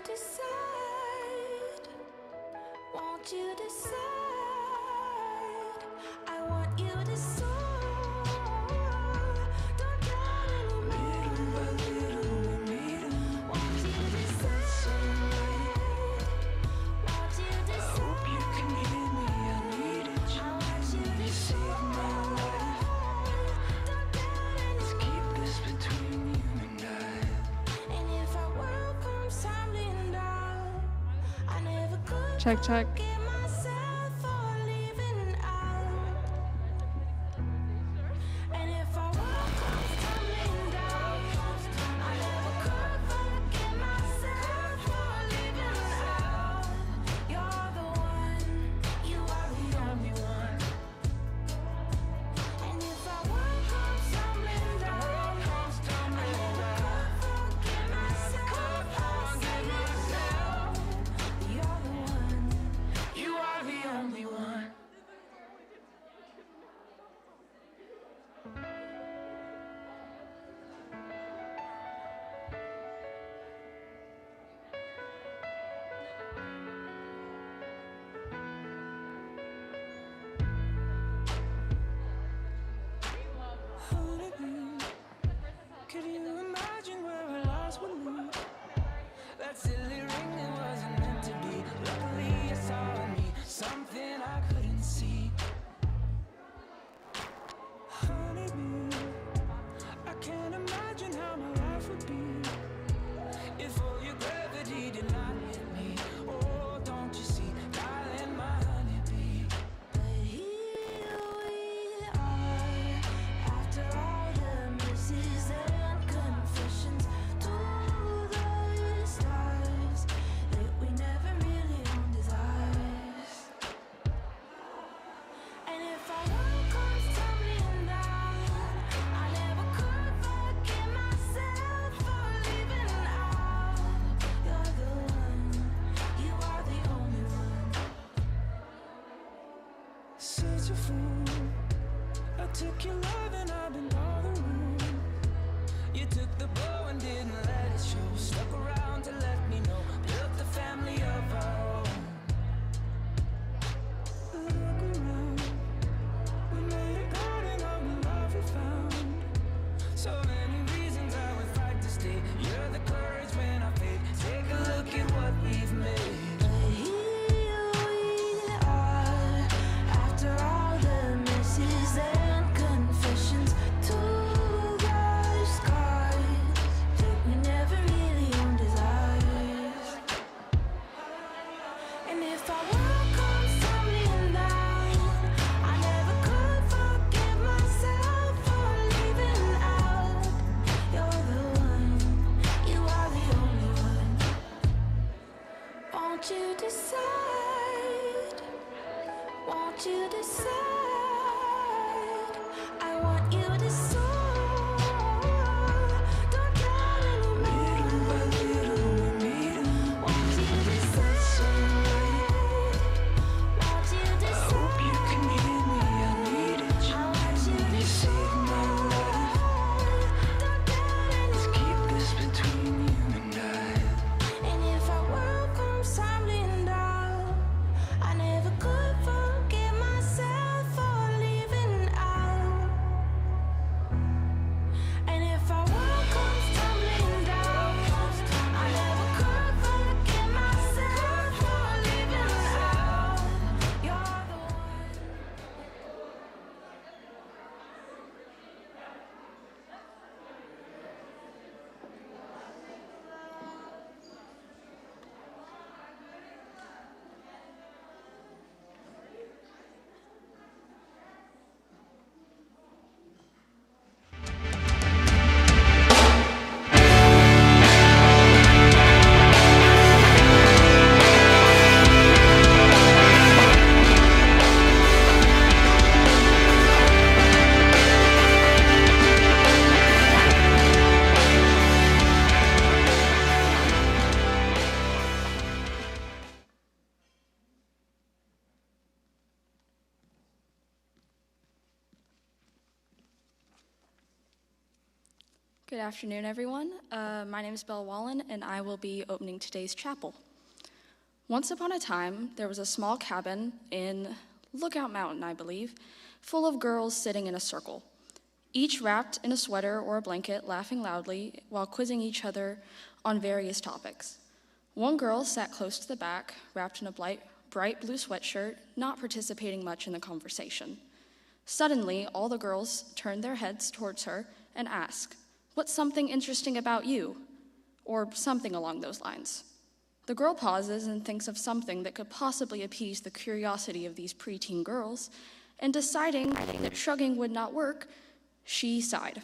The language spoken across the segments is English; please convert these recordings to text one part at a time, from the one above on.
decide? Won't you decide? I want you to soar. Don't doubt anymore. Little by little we meet 'em. Won't you decide? Won't you decide? I hope you can hear me. I needed you. I want you to save my life. Don't doubt anymore. Let's keep this between you and I. And if our world comes tumbling down, I never could Check, check. forgive myself for leaving out. And if our world comes tumbling down, I never could forgive myself for leaving out. You're the one, you are the only one. And if our world comes tumbling down, I never could forgive myself for leaving out. You're the one, you are the only one. Could you imagine where our lives would lead? That silly ring, it wasn't meant to be. Luckily, you saw in me something I couldn't see. Honeybee, I can't imagine how my life would be if all your gravity did not hit me. Oh, don't you see, darling, my honeybee. But here we are, after all the misses and confessions to the stars that we never really owned as ours. And if our world comes tumbling down, I never could forgive myself for leaving out. You're the one, you are the only one. Such a fool, I took your love and I've been all the room. You took the blow and didn't let it show. Stuck around to let me know. Built the family of our own. Look around, we made a garden of the love we found. So many reasons I would fight to stay. You're the courage when I fade. Take a look at what we've made. But here we are, after all the misses and confessions to the scars that we never really owned as ours. And if our world comes tumbling down, I never could forgive myself for leaving out. You're the one, you are the only one. Won't you decide? Won't you decide? I want you to soar. Don't doubt anymore. Little by little we meet 'em. Won't you decide? Won't you decide? I hope you can hear me. I needed you. I want you to save my life. Don't doubt anymore. Let's keep this between you and I. And if our world comes tumbling down, I never could forgive myself Good afternoon, everyone. My name is Belle Wallen, and I will be opening today's chapel. Once upon a time, there was a small cabin in Lookout Mountain, I believe, full of girls sitting in a circle, each wrapped in a sweater or a blanket, laughing loudly while quizzing each other on various topics. One girl sat close to the back, wrapped in a bright blue sweatshirt, not participating much in the conversation. Suddenly, all the girls turned their heads towards her and asked, "What's something interesting about you?" Or something along those lines. The girl pauses and thinks of something that could possibly appease the curiosity of these preteen girls, and deciding that shrugging would not work, she sighed.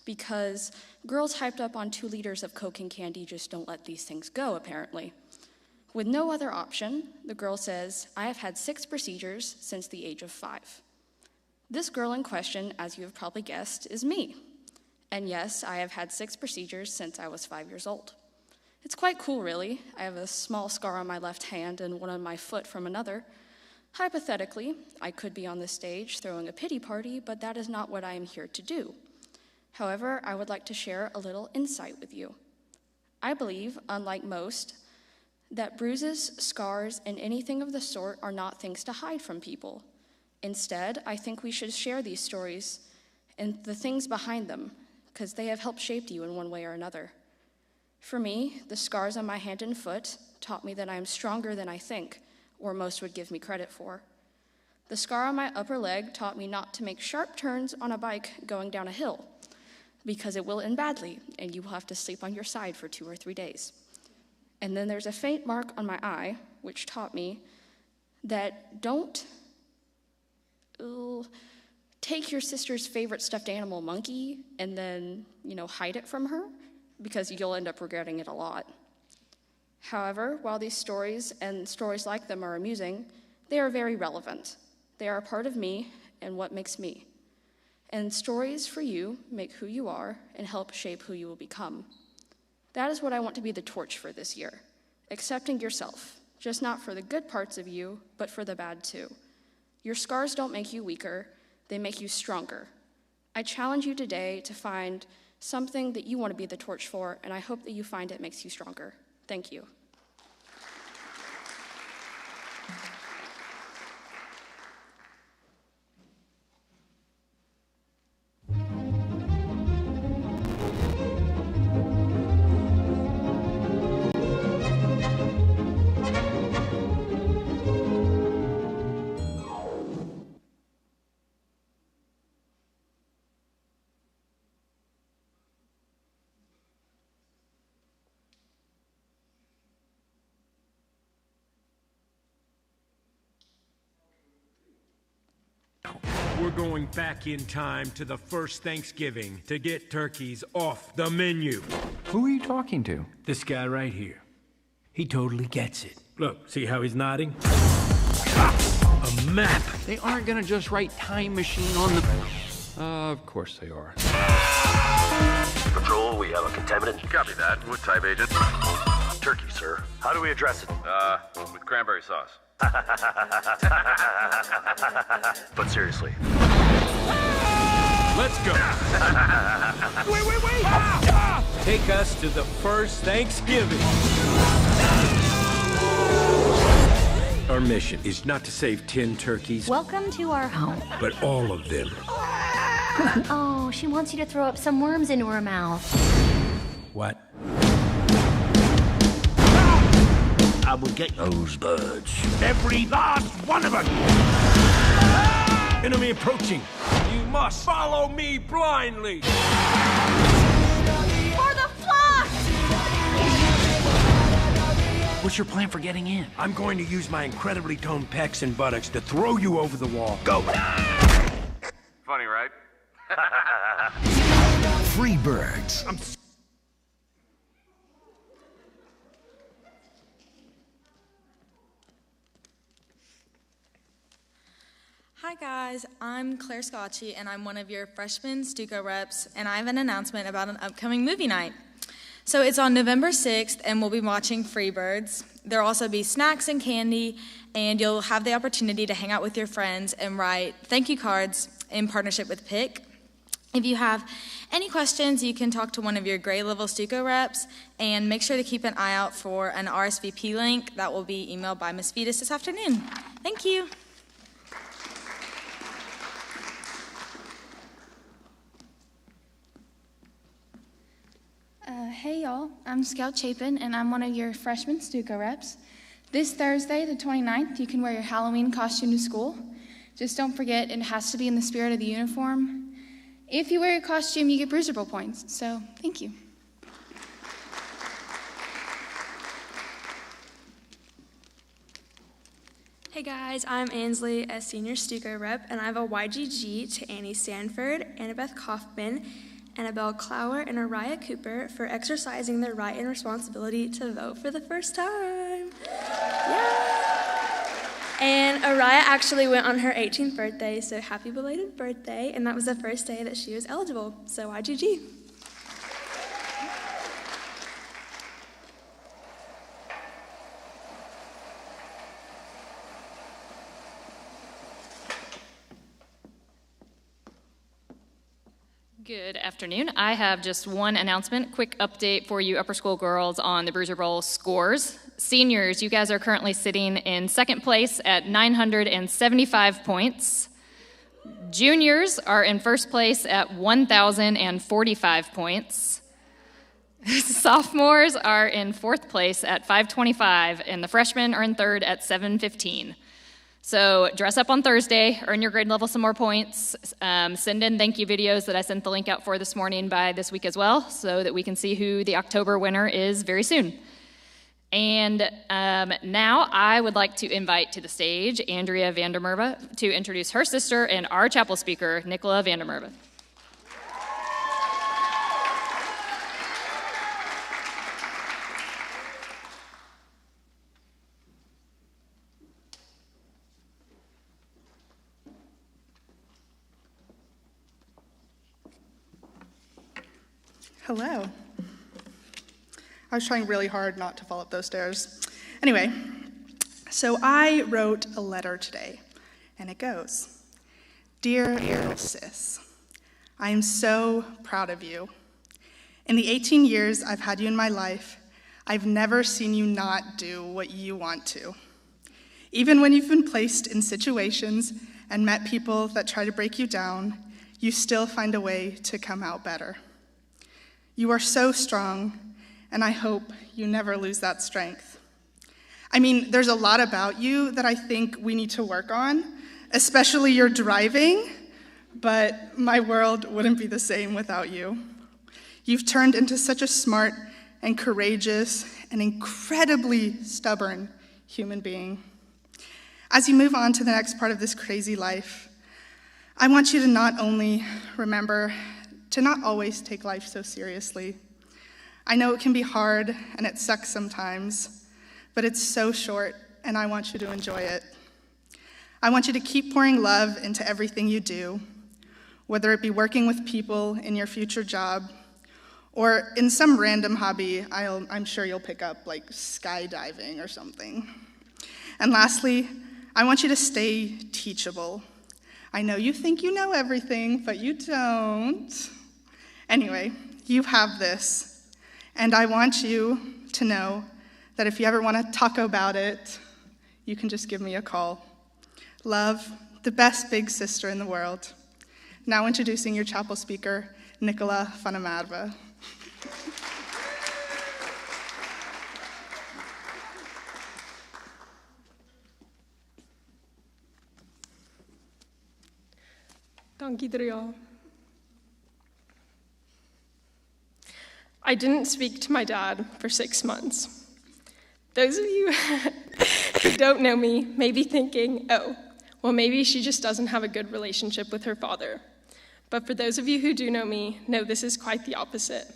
Because girls hyped up on 2 liters of Coke and candy just don't let these things go, apparently. With no other option, the girl says, "I have had 6 procedures since the age of 5. This girl in question, as you have probably guessed, is me. And yes, I have had 6 procedures since I was 5 years old. It's quite cool, really. I have a small scar on my left hand and one on my foot from another. Hypothetically, I could be on this stage throwing a pity party, but that is not what I am here to do. However, I would like to share a little insight with you. I believe, unlike most, that bruises, scars, and anything of the sort are not things to hide from people. Instead, I think we should share these stories and the things behind them, because they have helped shape you in one way or another. For me, the scars on my hand and foot taught me that I am stronger than I think, or most would give me credit for. The scar on my upper leg taught me not to make sharp turns on a bike going down a hill, because it will end badly, and you will have to sleep on your side for 2 or 3 days. And then there's a faint mark on my eye, which taught me that don't take your sister's favorite stuffed animal monkey and then, hide it from her, because you'll end up regretting it a lot. However, while these stories and stories like them are amusing, they are very relevant. They are a part of me and what makes me. And stories for you make who you are and help shape who you will become. That is what I want to be the torch for this year. Accepting yourself, just not for the good parts of you, but for the bad too. Your scars don't make you weaker, they make you stronger. I challenge you today to find something that you want to be the torch for, and I hope that you find it makes you stronger. Thank you. We're going back in time to the first Thanksgiving to get turkeys off the menu. Who are you talking to? This guy right here. He totally gets it. Look, see how he's nodding? A map! They aren't gonna just write time machine on the... of course they are. Patrol, we have a contaminant. Copy that. What type, Agent? Turkey, sir. How do we address it? With cranberry sauce. But seriously. Let's go! Wait! Take us to the first Thanksgiving. Our mission is not to save 10 turkeys, Welcome to our home. but all of them. Oh, she wants you to throw up some worms into her mouth. What? I will get those birds. Every last one of them! Enemy approaching! You must follow me blindly! For the flock! What's your plan for getting in? I'm going to use my incredibly toned pecs and buttocks to throw you over the wall. Go! Funny, right? Free birds. Hi guys, I'm Claire Scotchy and I'm one of your freshman Stuco reps, and I have an announcement about an upcoming movie night. So it's on November 6th and we'll be watching Freebirds. There'll also be snacks and candy, and you'll have the opportunity to hang out with your friends and write thank you cards in partnership with PIC. If you have Any questions, you can talk to one of your grade level Stuco reps, and make sure to keep an eye out for an RSVP link that will be emailed by Ms. Vetus this afternoon. Thank you. Hey y'all, I'm Scout Chapin, and I'm one of your freshman Stuco reps. This Thursday, the 29th, you can wear your Halloween costume to school. Just don't forget, it has to be in the spirit of the uniform. If you wear your costume, you get Bruiser Bowl points, so thank you. Hey guys, I'm Ansley, a senior Stuco rep, and I have a YGG to Annie Sanford, Annabeth Kaufman, Annabelle Clower, and Araya Cooper for exercising their right and responsibility to vote for the first time. Yeah. And Araya actually went on her 18th birthday, so happy belated birthday, and that was the first day that she was eligible, so YGG. Good afternoon. I have just one announcement, quick update for you upper school girls on the Bruiser Bowl scores. Seniors, you guys are currently sitting in second place at 975 points. Juniors are in first place at 1,045 points. Sophomores are in fourth place at 525, and the freshmen are in third at 715. So dress up on Thursday, earn your grade level some more points, send in thank you videos that I sent the link out for this morning by this week as well, so that we can see who the October winner is very soon. And now I would like to invite to the stage Andrea Vandermerwe to introduce her sister and our chapel speaker, Nicola Vandermerwe. Hello. I was trying really hard not to fall up those stairs. Anyway, so I wrote a letter today, and it goes, Dear little sis, I am so proud of you. In the 18 years I've had you in my life, I've never seen you not do what you want to. Even when you've been placed in situations and met people that try to break you down, you still find a way to come out better. You are so strong, and I hope you never lose that strength. I mean, there's a lot about you that I think we need to work on, especially your driving, but my world wouldn't be the same without you. You've turned into such a smart and courageous and incredibly stubborn human being. As you move on to the next part of this crazy life, I want you to not only remember to not always take life so seriously. I know it can be hard and it sucks sometimes, but it's so short and I want you to enjoy it. I want you to keep pouring love into everything you do, whether it be working with people in your future job or in some random hobby I'm sure you'll pick up, like skydiving or something. And lastly, I want you to stay teachable. I know you think you know everything, but you don't. Anyway, you have this, and I want you to know that if you ever want to talk about it, you can just give me a call. Love, the best big sister in the world. Now introducing your chapel speaker, Nicola Vandermerwe. Dank iedereen. I didn't speak to my dad for 6 months. Those of you who don't know me may be thinking, oh, well, maybe she just doesn't have a good relationship with her father. But for those of you who do know me, know this is quite the opposite.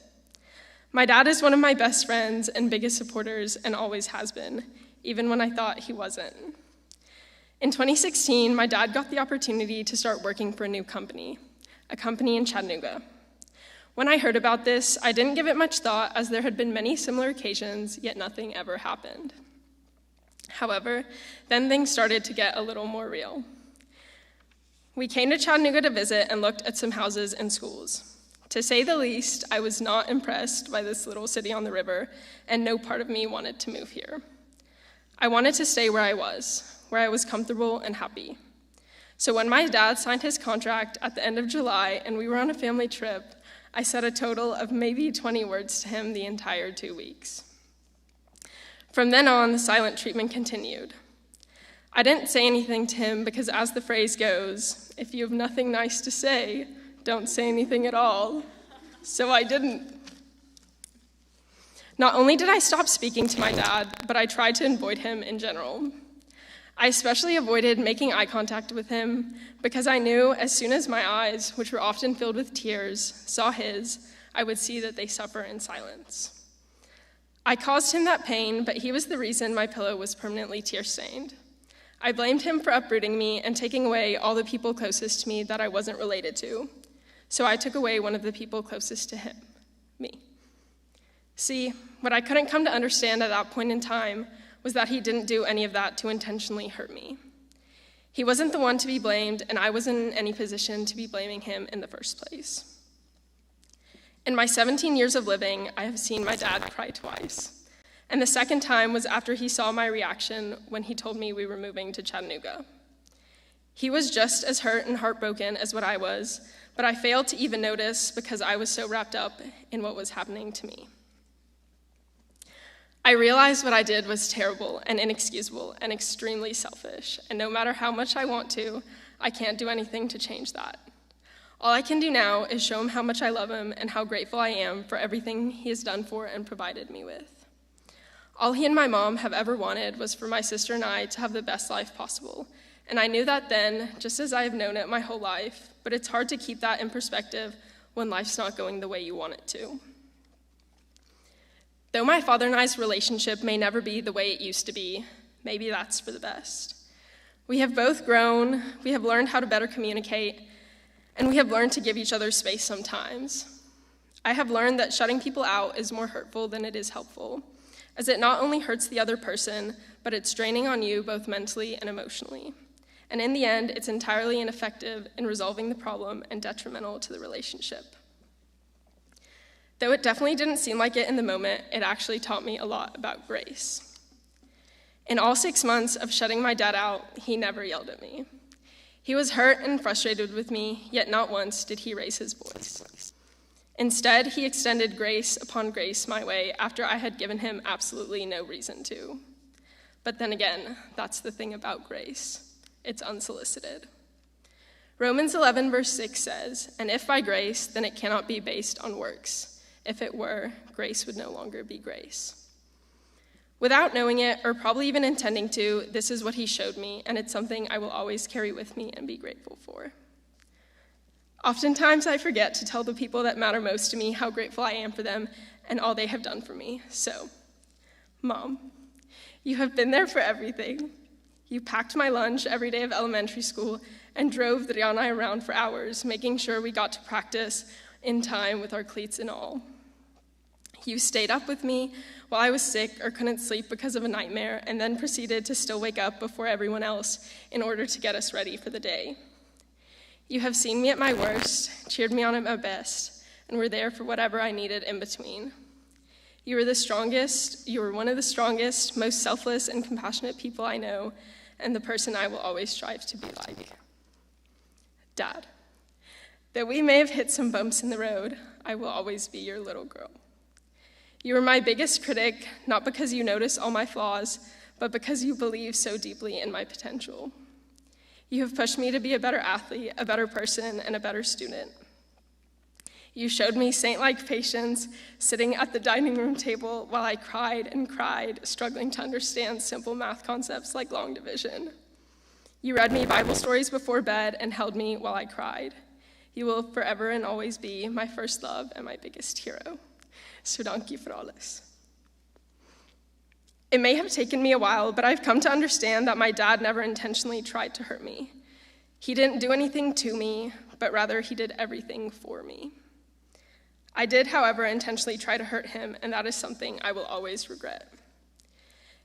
My dad is one of my best friends and biggest supporters and always has been, even when I thought he wasn't. In 2016, my dad got the opportunity to start working for a new company, a company in Chattanooga. When I heard about this, I didn't give it much thought as there had been many similar occasions, yet nothing ever happened. However, then things started to get a little more real. We came to Chattanooga to visit and looked at some houses and schools. To say the least, I was not impressed by this little city on the river, and no part of me wanted to move here. I wanted to stay where I was comfortable and happy. So when my dad signed his contract at the end of July and we were on a family trip, I said a total of maybe 20 words to him the entire 2 weeks. From then on, the silent treatment continued. I didn't say anything to him because, as the phrase goes, if you have nothing nice to say, don't say anything at all. So I didn't. Not only did I stop speaking to my dad, but I tried to avoid him in general. I especially avoided making eye contact with him because I knew as soon as my eyes, which were often filled with tears, saw his, I would see that they suffer in silence. I caused him that pain, but he was the reason my pillow was permanently tear-stained. I blamed him for uprooting me and taking away all the people closest to me that I wasn't related to. So I took away one of the people closest to him, me. See, what I couldn't come to understand at that point in time was that he didn't do any of that to intentionally hurt me. He wasn't the one to be blamed, and I wasn't in any position to be blaming him in the first place. In my 17 years of living, I have seen my dad cry twice. And the second time was after he saw my reaction when he told me we were moving to Chattanooga. He was just as hurt and heartbroken as what I was, but I failed to even notice because I was so wrapped up in what was happening to me. I realized what I did was terrible and inexcusable and extremely selfish, and no matter how much I want to, I can't do anything to change that. All I can do now is show him how much I love him and how grateful I am for everything he has done for and provided me with. All he and my mom have ever wanted was for my sister and I to have the best life possible, and I knew that then, just as I have known it my whole life, but it's hard to keep that in perspective when life's not going the way you want it to. Though my father and I's relationship may never be the way it used to be, maybe that's for the best. We have both grown, we have learned how to better communicate, and we have learned to give each other space sometimes. I have learned that shutting people out is more hurtful than it is helpful, as it not only hurts the other person, but it's draining on you both mentally and emotionally. And in the end, it's entirely ineffective in resolving the problem and detrimental to the relationship. Though it definitely didn't seem like it in the moment, it actually taught me a lot about grace. In all 6 months of shutting my dad out, he never yelled at me. He was hurt and frustrated with me, yet not once did he raise his voice. Instead, he extended grace upon grace my way after I had given him absolutely no reason to. But then again, that's the thing about grace. It's unsolicited. Romans 11 verse 6 says, "And if by grace, then it cannot be based on works. If it were, grace would no longer be grace." Without knowing it, or probably even intending to, this is what he showed me, and it's something I will always carry with me and be grateful for. Oftentimes I forget to tell the people that matter most to me how grateful I am for them and all they have done for me. So, Mom, you have been there for everything. You packed my lunch every day of elementary school and drove Driana and I around for hours, making sure we got to practice in time with our cleats and all. You stayed up with me while I was sick or couldn't sleep because of a nightmare, and then proceeded to still wake up before everyone else in order to get us ready for the day. You have seen me at my worst, cheered me on at my best, and were there for whatever I needed in between. You were one of the strongest, most selfless and compassionate people I know, and the person I will always strive to be like. Dad, though we may have hit some bumps in the road, I will always be your little girl. You are my biggest critic, not because you notice all my flaws, but because you believe so deeply in my potential. You have pushed me to be a better athlete, a better person, and a better student. You showed me saint-like patience, sitting at the dining room table while I cried and cried, struggling to understand simple math concepts like long division. You read me Bible stories before bed and held me while I cried. You will forever and always be my first love and my biggest hero. Så dank you for alles. It may have taken me a while, but I've come to understand that my dad never intentionally tried to hurt me. He didn't do anything to me, but rather he did everything for me. I did, however, intentionally try to hurt him, and that is something I will always regret.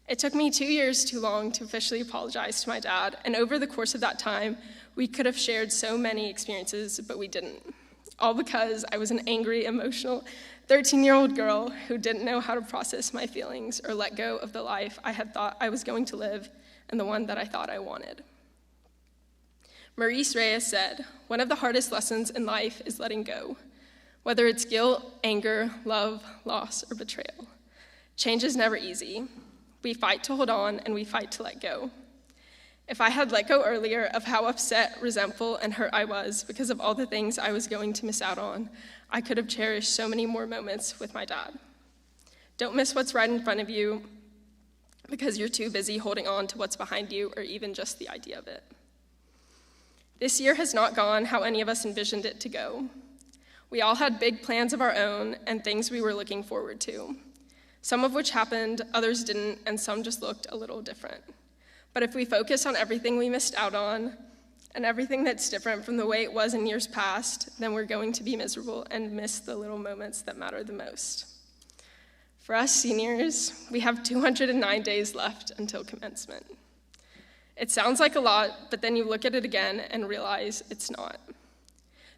It took me 2 years too long to officially apologize to my dad, and over the course of that time, we could have shared so many experiences, but we didn't. all because I was an angry, emotional 13-year-old girl who didn't know how to process my feelings or let go of the life I had thought I was going to live and the one that I thought I wanted. Maurice Reyes said, "One of the hardest lessons in life is letting go, whether it's guilt, anger, love, loss, or betrayal. Change is never easy. We fight to hold on, and we fight to let go. If I had let go earlier of how upset, resentful, and hurt I was because of all the things I was going to miss out on, I could have cherished so many more moments with my dad. Don't miss what's right in front of you because you're too busy holding on to what's behind you or even just the idea of it." This year has not gone how any of us envisioned it to go. We all had big plans of our own and things we were looking forward to, some of which happened, others didn't, and some just looked a little different. But if we focus on everything we missed out on and everything that's different from the way it was in years past, then we're going to be miserable and miss the little moments that matter the most. For us seniors, we have 209 days left until commencement. It sounds like a lot, but then you look at it again and realize it's not.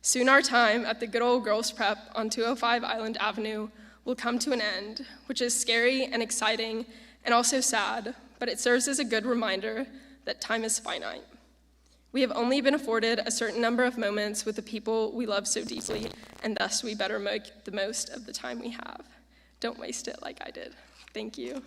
Soon our time at the good old Girls Prep on 205 Island Avenue will come to an end, which is scary and exciting and also sad, but it serves as a good reminder that time is finite. We have only been afforded a certain number of moments with the people we love so deeply, and thus we better make the most of the time we have. Don't waste it like I did. Thank you.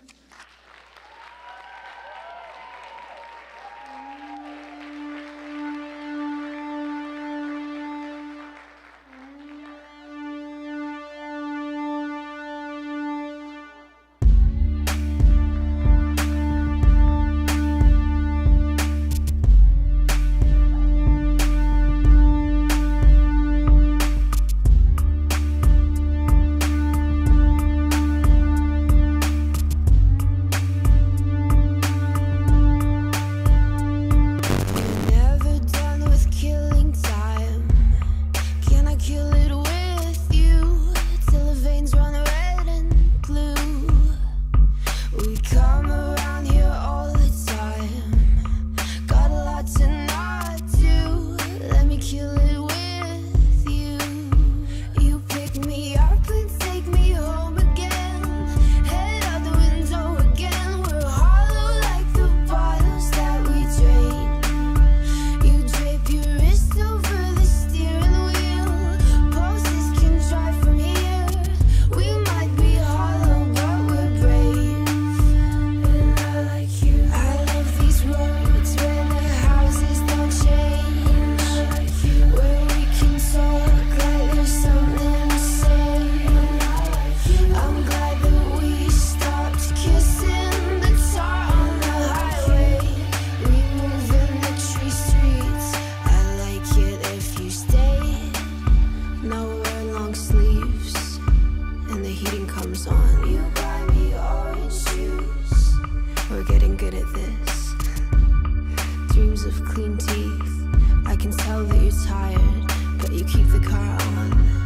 Dreams of clean teeth. I can tell that you're tired, but you keep the car on.